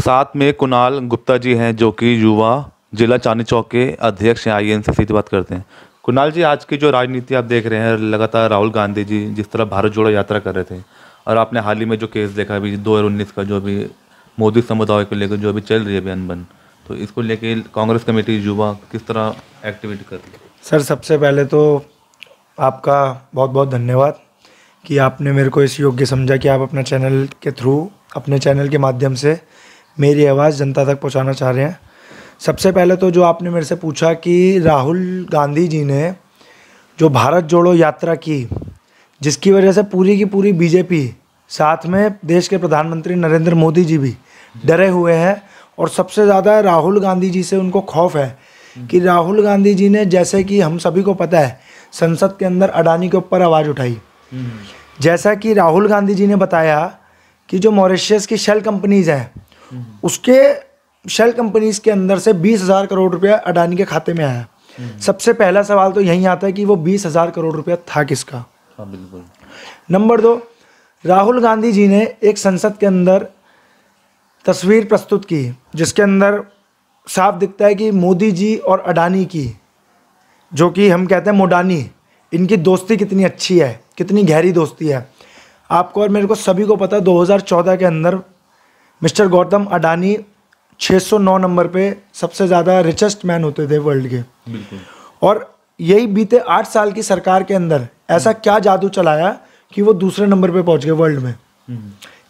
साथ में कुणाल गुप्ता जी हैं जो कि युवा जिला चांदनी चौक के अध्यक्ष हैं। आइए इनसे सीधी बात करते हैं। कुणाल जी, आज की जो राजनीति आप देख रहे हैं, लगातार राहुल गांधी जी जिस तरह भारत जोड़ो यात्रा कर रहे थे, और आपने हाल ही में जो केस देखा अभी 2019 का, जो अभी मोदी समुदाय को लेकर जो अभी चल रही है अनबन, तो इसको लेके कांग्रेस कमेटी युवा किस तरह एक्टिविटी कर रही है? सर, सबसे पहले तो आपका बहुत बहुत धन्यवाद कि आपने मेरे को इस योग्य समझा कि आप अपना चैनल के थ्रू, अपने चैनल के माध्यम से मेरी आवाज़ जनता तक पहुंचाना चाह रहे हैं। सबसे पहले तो जो आपने मेरे से पूछा कि राहुल गांधी जी ने जो भारत जोड़ो यात्रा की, जिसकी वजह से पूरी की पूरी बीजेपी, साथ में देश के प्रधानमंत्री नरेंद्र मोदी जी भी डरे हुए हैं, और सबसे ज़्यादा राहुल गांधी जी से उनको खौफ है कि राहुल गांधी जी ने, जैसे कि हम सभी को पता है, संसद के अंदर अडानी के ऊपर आवाज़ उठाई। जैसा कि राहुल गांधी जी ने बताया कि जो मॉरिशस की शेल कंपनीज हैं, उसके शेल कंपनीज के अंदर से 20,000 करोड़ रुपया अडानी के खाते में आया। सबसे पहला सवाल तो यही आता है कि वो 20,000 करोड़ रुपया था किसका। हाँ, बिल्कुल। नंबर 2, राहुल गांधी जी ने एक संसद के अंदर तस्वीर प्रस्तुत की जिसके अंदर साफ दिखता है कि मोदी जी और अडानी की, जो कि हम कहते हैं मोडानी, इनकी दोस्ती कितनी अच्छी है, कितनी गहरी दोस्ती है। आपको और मेरे को सभी को पता है 2014 के अंदर मिस्टर गौतम अडानी 609 नंबर पे सबसे ज़्यादा रिचेस्ट मैन होते थे वर्ल्ड के। बिल्कुल। और यही बीते 8 साल की सरकार के अंदर ऐसा क्या जादू चलाया कि वो दूसरे नंबर पे पहुंच गए वर्ल्ड में।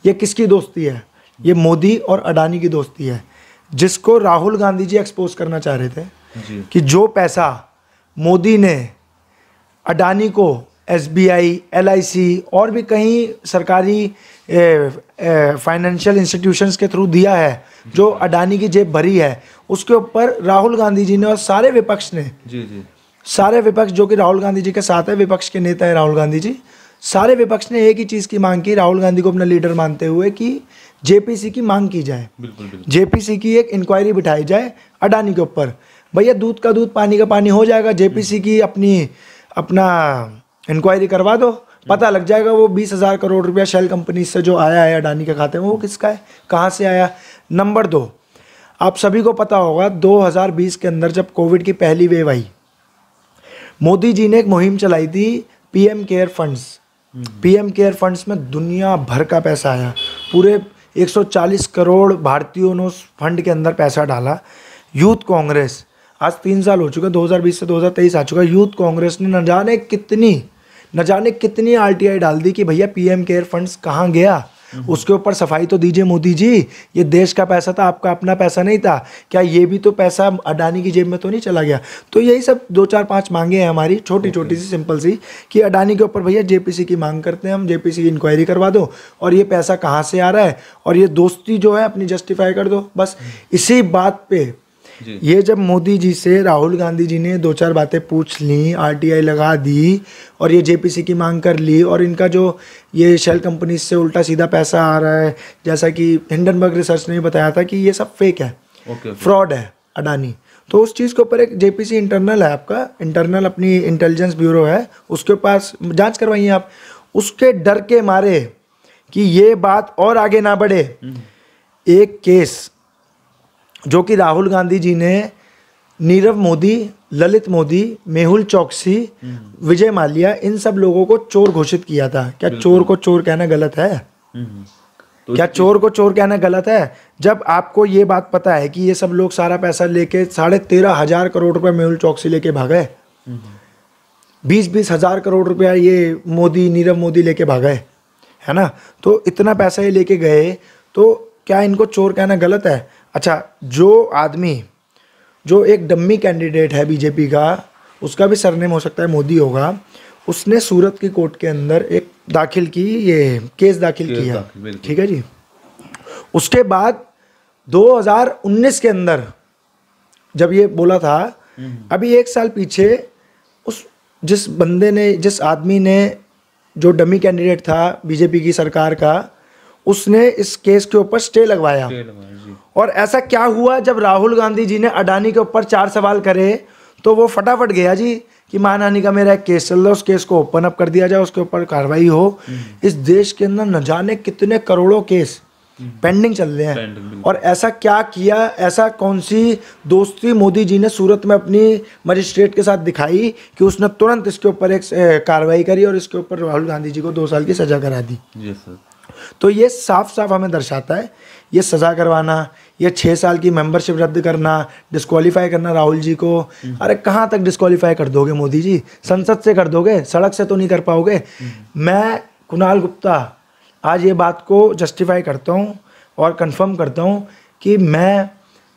ये किसकी दोस्ती है? ये मोदी और अडानी की दोस्ती है, जिसको राहुल गांधी जी एक्सपोज करना चाह रहे थे जी। कि जो पैसा मोदी ने अडानी को SBI, LIC और भी कहीं सरकारी फाइनेंशियल इंस्टीट्यूशंस के थ्रू दिया है, जो अडानी की जेब भरी है, उसके ऊपर राहुल गांधी जी ने और सारे विपक्ष ने, सारे विपक्ष जो कि राहुल गांधी जी के साथ है, विपक्ष के नेता है राहुल गांधी जी, सारे विपक्ष ने एक ही चीज़ की मांग की, राहुल गांधी को अपना लीडर मानते हुए, कि JPC की मांग की जाए। JPC की एक इंक्वायरी बिठाई जाए अडानी के ऊपर। भैया, दूध का दूध पानी का पानी हो जाएगा। JPC की अपना इंक्वायरी करवा दो, पता लग जाएगा वो 20,000 करोड़ रुपया शेल कंपनी से जो आया है अडानी के खाते में, वो किसका है, कहाँ से आया। नंबर 2, आप सभी को पता होगा 2020 के अंदर जब कोविड की पहली वेव आई, मोदी जी ने एक मुहिम चलाई थी PM care funds. PM care funds में दुनिया भर का पैसा आया, पूरे 140 करोड़ भारतीयों ने उस फंड के अंदर पैसा डाला। यूथ कांग्रेस, आज 3 साल हो चुका, 2020 से 2023 आ चुका, यूथ कांग्रेस ने न जाने कितनी RTI डाल दी कि भैया PM केयर फंड्स कहाँ गया, उसके ऊपर सफाई तो दीजिए मोदी जी, ये देश का पैसा था, आपका अपना पैसा नहीं था क्या? ये भी तो पैसा अडानी की जेब में तो नहीं चला गया? तो यही सब 2-4-5 मांगे हैं हमारी, छोटी छोटी सी, सिंपल सी, कि अडानी के ऊपर भैया JPC की मांग करते हैं हम, JPC की इंक्वायरी करवा दो, और ये पैसा कहाँ से आ रहा है, और ये दोस्ती जो है अपनी जस्टिफाई कर दो। बस इसी बात पे ये जब मोदी जी से राहुल गांधी जी ने 2-4 बातें पूछ ली, RTI लगा दी, और ये JPC की मांग कर ली, और इनका जो ये शेल कंपनी से उल्टा सीधा पैसा आ रहा है, जैसा कि हिंडनबर्ग रिसर्च ने बताया था कि ये सब फेक है, फ्रॉड है अडानी, तो उस चीज़ के ऊपर एक JPC इंटरनल है, आपका इंटरनल अपनी इंटेलिजेंस ब्यूरो है, उसके पास जांच करवाइए आप। उसके डर के मारे कि ये बात और आगे ना बढ़े, एक केस जो कि राहुल गांधी जी ने नीरव मोदी, ललित मोदी, मेहुल चौकसी, विजय माल्या, इन सब लोगों को चोर घोषित किया था। क्या चोर को चोर कहना गलत है? क्या चोर को चोर कहना गलत है? जब आपको ये बात पता है कि ये सब लोग सारा पैसा लेके 13,500 करोड़ रुपए मेहुल चौकसी लेके भागे, 20-20 हजार करोड़ रुपया ये मोदी, नीरव मोदी लेके भागे, है ना, तो इतना पैसा ये लेके गए, तो क्या इनको चोर कहना गलत है? अच्छा, जो आदमी, जो एक डम्मी कैंडिडेट है बीजेपी का, उसका भी सरनेम हो सकता है मोदी होगा, उसने सूरत की कोर्ट के अंदर एक दाखिल की, ये केस दाखिल किया, ठीक है जी। उसके बाद 2019 के अंदर जब ये बोला था, अभी 1 साल पीछे उस जिस आदमी ने, जो डमी कैंडिडेट था बीजेपी की सरकार का, उसने इस केस के ऊपर स्टे लगवाया। और ऐसा क्या हुआ, जब राहुल गांधी जी ने अडानी के ऊपर 4 सवाल करे, तो वो फटाफट गया जी कि मानहानि का मेरा एक केस चल रहा है, उस केस को ओपन अप कर दिया जाए, उसके ऊपर कार्रवाई हो। इस देश के अंदर न जाने कितने करोड़ों केस पेंडिंग चल रहे हैं। और ऐसा क्या किया, ऐसा कौन सी दोस्ती मोदी जी ने सूरत में अपनी मजिस्ट्रेट के साथ दिखाई कि उसने तुरंत इसके ऊपर एक कार्रवाई करी और इसके ऊपर राहुल गांधी जी को 2 साल की सजा करा दी। जी सर। तो ये साफ साफ हमें दर्शाता है, ये सजा करवाना, ये 6 साल की मेंबरशिप रद्द करना, डिस्क्वालीफाई करना राहुल जी को। अरे कहाँ तक डिस्क्वालीफाई कर दोगे मोदी जी? संसद से कर दोगे, सड़क से तो नहीं कर पाओगे। मैं कुणाल गुप्ता आज ये बात को जस्टिफाई करता हूँ और कंफर्म करता हूँ कि मैं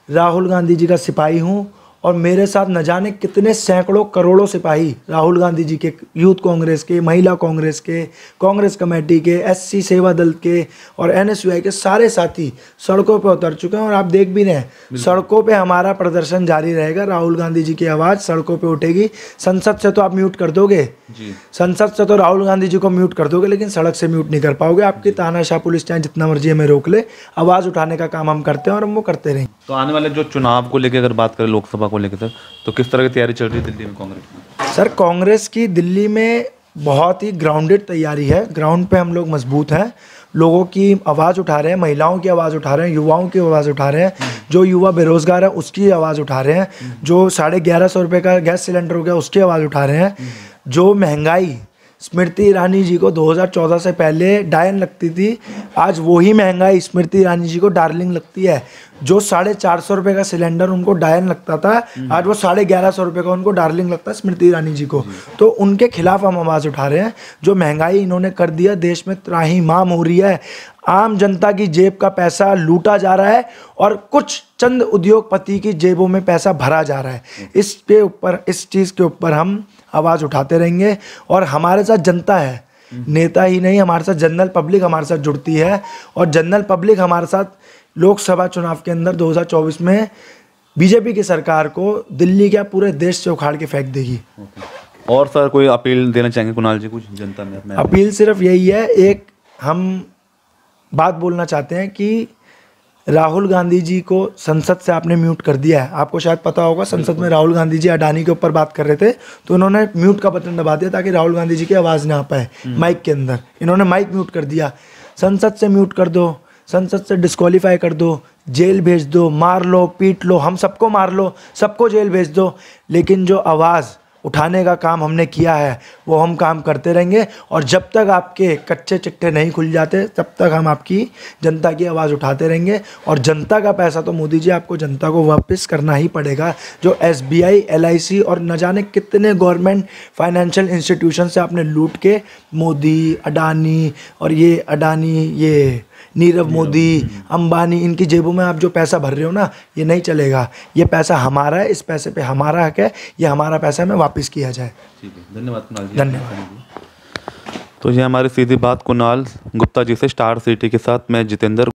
राहुल गांधी जी का सिपाही हूँ और मेरे साथ न जाने कितने सैकड़ों करोड़ों सिपाही राहुल गांधी जी के, यूथ कांग्रेस के, महिला कांग्रेस के, कांग्रेस कमेटी के, एससी सेवा दल के और एनएसयूआई के सारे साथी सड़कों पे उतर चुके हैं। और आप देख भी रहे हैं सड़कों पे हमारा प्रदर्शन जारी रहेगा। राहुल गांधी जी की आवाज़ सड़कों पे उठेगी। संसद से तो आप म्यूट कर दोगे जी, संसद से तो राहुल गांधी जी को म्यूट कर दोगे, लेकिन सड़क से म्यूट नहीं कर पाओगे। आपकी तानाशाह पुलिस चाहे जितना मर्जी हमें रोक ले, आवाज़ उठाने का काम हम करते हैं और हम वो करते रहेंगे। तो आने वाले जो चुनाव को लेकर अगर बात करें, लोकसभा को लेकर सर, तो किस तरह की तैयारी चल रही है दिल्ली में कांग्रेस में? सर कांग्रेस की दिल्ली में बहुत ही ग्राउंडेड तैयारी है। ग्राउंड पे हम लोग मजबूत हैं, लोगों की आवाज़ उठा रहे हैं, महिलाओं की आवाज़ उठा रहे हैं, युवाओं की आवाज़ उठा रहे हैं, जो युवा बेरोजगार है उसकी आवाज़ उठा रहे हैं, जो 1150 रुपये का गैस सिलेंडर हो गया उसकी आवाज़ उठा रहे हैं, जो महंगाई स्मृति ईरानी जी को 2014 से पहले डायन लगती थी, आज वही महंगाई स्मृति ईरानी जी को डार्लिंग लगती है। जो 450 रुपये का सिलेंडर उनको डायन लगता था, आज वो 1150 रुपये का उनको डार्लिंग लगता है स्मृति ईरानी जी को। तो उनके खिलाफ हम आवाज़ उठा रहे हैं। जो महंगाई इन्होंने कर दिया, देश में त्राहिमाम हो रही है, आम जनता की जेब का पैसा लूटा जा रहा है और कुछ चंद उद्योगपति की जेबों में पैसा भरा जा रहा है। इसके ऊपर, इस चीज़ के ऊपर हम आवाज़ उठाते रहेंगे। और हमारे साथ जनता है, नेता ही नहीं, हमारे साथ जनरल पब्लिक हमारे साथ जुड़ती है। और जनरल पब्लिक हमारे साथ लोकसभा चुनाव के अंदर 2024 में बीजेपी की सरकार को दिल्ली क्या पूरे देश से उखाड़ के फेंक देगी। और सर कोई अपील देना चाहेंगे कुणाल जी कुछ जनता में? अपील सिर्फ यही है, एक हम बात बोलना चाहते हैं कि राहुल गांधी जी को संसद से आपने म्यूट कर दिया है। आपको शायद पता होगा संसद में राहुल गांधी जी अडानी के ऊपर बात कर रहे थे, तो उन्होंने म्यूट का बटन दबा दिया ताकि राहुल गांधी जी की आवाज़ ना आ पाए माइक के अंदर। इन्होंने माइक म्यूट कर दिया। संसद से म्यूट कर दो, संसद से डिस्क्वालीफाई कर दो, जेल भेज दो, मार लो, पीट लो, हम सबको मार लो, सबको जेल भेज दो, लेकिन जो आवाज़ उठाने का काम हमने किया है वो हम काम करते रहेंगे। और जब तक आपके कच्चे चिट्ठे नहीं खुल जाते तब तक हम आपकी जनता की आवाज़ उठाते रहेंगे। और जनता का पैसा तो मोदी जी आपको जनता को वापस करना ही पड़ेगा। जो SBI, LIC और न जाने कितने गवर्नमेंट फाइनेंशियल इंस्टीट्यूशन से आपने लूट के मोदी, अडानी और ये नीरव मोदी, अंबानी, इनकी जेबों में आप जो पैसा भर रहे हो ना, ये नहीं चलेगा। ये पैसा हमारा है, इस पैसे पे हमारा हक है, ये हमारा पैसा हमें वापस किया जाए। ठीक है, धन्यवाद कुणाल जी। धन्यवाद। तो ये हमारी सीधी बात कुणाल गुप्ता जी से, स्टार सिटी के साथ मैं जितेंद्र।